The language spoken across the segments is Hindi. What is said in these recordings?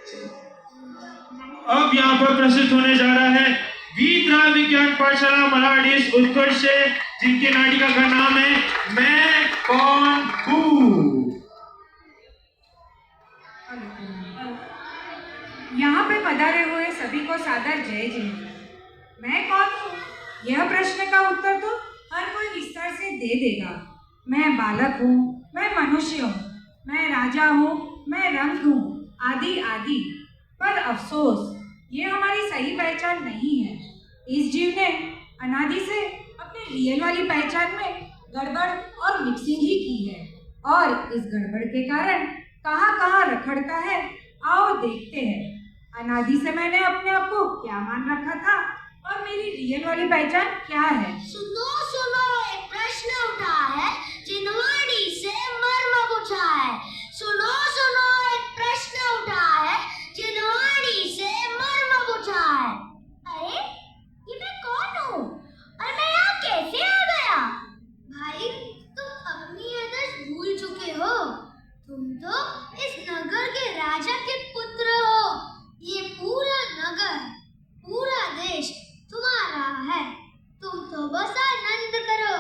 अब यहाँ पर प्रस्तुत होने जा रहा है वीतरा विज्ञान पाठशाला मलाडिस उत्कर्ष से, जिनके नाटिका का नाम है मैं कौन हूँ। यहाँ पे पधारे हुए सभी को सादर जय जय। मैं कौन हूँ, यह प्रश्न का उत्तर तो हर कोई विस्तार से दे देगा। मैं बालक हूँ, मैं मनुष्य हूँ, मैं राजा हूँ, मैं रंग हूँ, आदि आदि। पर अफसोस ये हमारी सही पहचान नहीं है। इस जीव ने अनादि से अपनी रियल वाली पहचान में गड़बड़ और मिक्सिंग ही की है, और इस गड़बड़ के कारण कहाँ रखड़ता है, आओ देखते हैं। अनादि से मैंने अपने आप को क्या मान रखा था और मेरी रियल वाली पहचान क्या है। सुनो सुनो, एक प्रश्न उठा है जिन्होंने से मर्म पूछा है। सुनो सुनो, एक प्रश्न उठा है जिन्होंने से मर्म पूछा है। अरे ये मैं कौन हूँ और मैं यहाँ कैसे आ गया? भाई तुम अपनी आदर्श भूल चुके हो। तुम तो इस नगर के राजा के पुत्र हो। ये पूरा नगर, पूरा देश तुम्हारा है। तुम तो बस आनंद करो।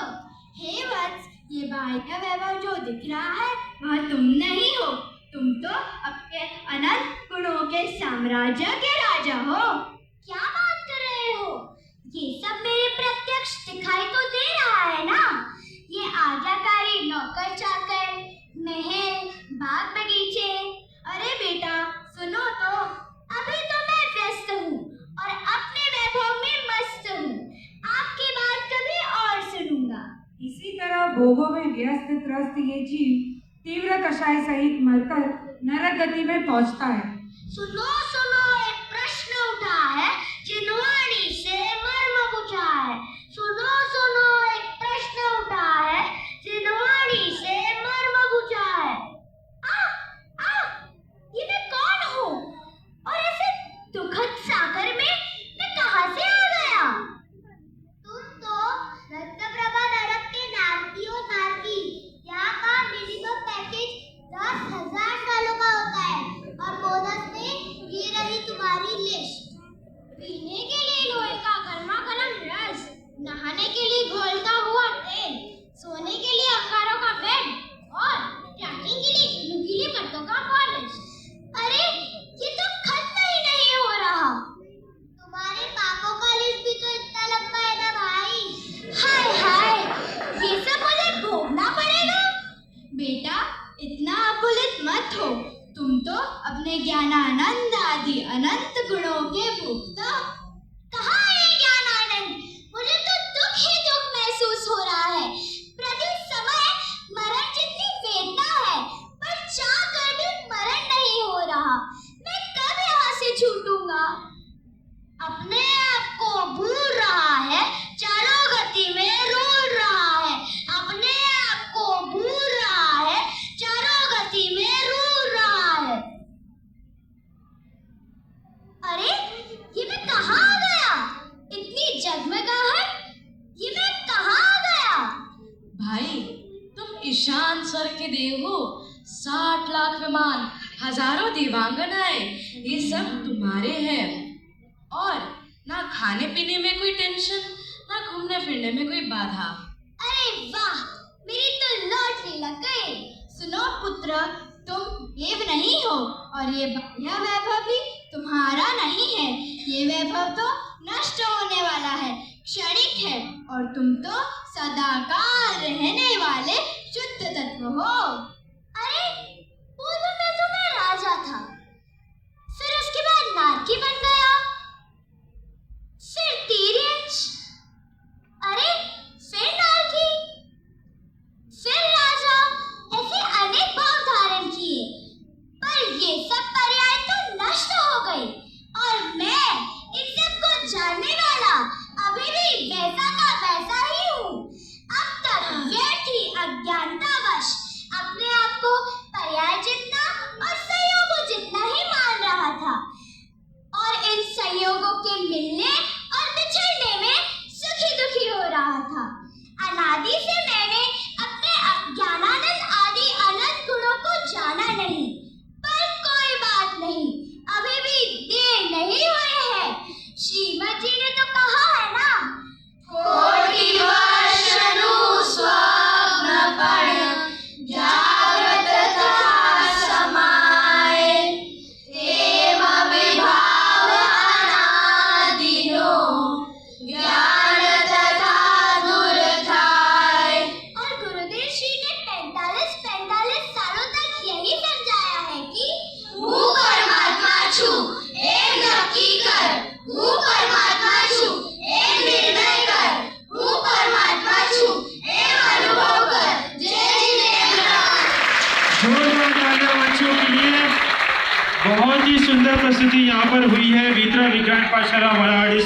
हे वत्स, ये बाह्य वैभव जो दिख रहा है वह तुम नहीं हो। तुम तो अपने अनंत गुणों के साम्राज्य के राजा हो। क्या बात कर रहे हो? ये सब मेरे प्रत्यक्ष दिखाई तो दे रहा है ना। ये आज्ञाकारी नौकर चाकर, महल, बाग बगीचे। अरे बेटा सुनो तो, अभी तो मैं व्यस्त हूँ और अपने वैभव में मस्त हूँ। आपकी बात कभी और सुनूंगा। इसी तरह भोगों में व्यस्त त्रस्त ये जीव तीव्र कषाय सहित मरकर नरक गति में पहुंचता है। सुनो सुनो, एक प्रश्न उठा है जिन्होंने से मर्म पूछा है। सुनो सुनो, एक प्रश्न उठा है जिन्होंने से मर्म पूछा है। ये मैं कौन हूँ और ऐसे दुखद सागर में मैं कहाँ से आ गया? तुम तो रत्नप्रभा नरक के नारकी हो नारकी। यहाँ का मिनिमम पैकेज 10,000 सालों का होता है और बोनस में ये रही तुम्हारी लिस्ट। पीने के लिए लोहे का गर्मा गर्म रस, नहाने के लिए घोलता हुआ तेल, सोने के लिए अंगारों का बेड और ट्रैकिंग के लिए नुकीले पत्तों का पॉलिश। अरे ये तो खत्म ही नहीं हो रहा। तुम्हारे पापों का लिस्ट भी तो इतना लंबा है ना भाई। हाय हाय, ये सब मुझे भोगना पड़ेगा। बेटा इतना आकुलित मत हो। तुम तो अपने ज्ञानानंद आदि अनंत गुणों के भोक्ता। कहाँ है ये ज्ञानानंद? मुझे तो दुख ही दुख महसूस हो रहा है। प्रति समय मरण जितनी वेदना है, पर चाह कर भी मरण नहीं हो रहा। मैं कब यहाँ से छूटूंगा? अपने आप को भूल रहा है, चारों गति में रोल रहा है। अपने आप को भूल रहा है, चारों गति में रोल रहा है। अरे ये मैं कहाँ आ गया? इतनी जगमगाहट, ये मैं कहाँ आ गया? भाई तुम ईशान स्वर के देव हो। 60 लाख विमान, हजारों देवांगनाएं, ये सब तुम्हारे हैं। और ना खाने पीने में कोई टेंशन, ना घूमने फिरने में कोई बाधा। अरे वाह, मेरी तो लॉटरी लग गई। सुनो पुत्र, तुम देव नहीं हो और ये बाह्य वैभव भी तुम्हारा नहीं है। ये वैभव तो नष्ट होने वाला है, क्षणिक है, और तुम तो सदाकाल रहने वाले शुद्ध तत्व हो। अरे पूर्व में तो मैं राजा था, फिर उसके बाद नारकी बन गया, फिर तिर्यंश, अरे फिर नारकी, फिर राजा, ऐसे अनेक भाव धारण किए। पर ये सब पर्याय तो नष्ट हो गए और मैं इन सब को जानने वाला अभी भी वैसा का वैसा ही हूँ। अब तक व्यर्थ ही अज्ञानतावश अपने सुंदर प्रस्तुति यहाँ पर हुई है वित्रा विज्ञान पाठशाला मराठी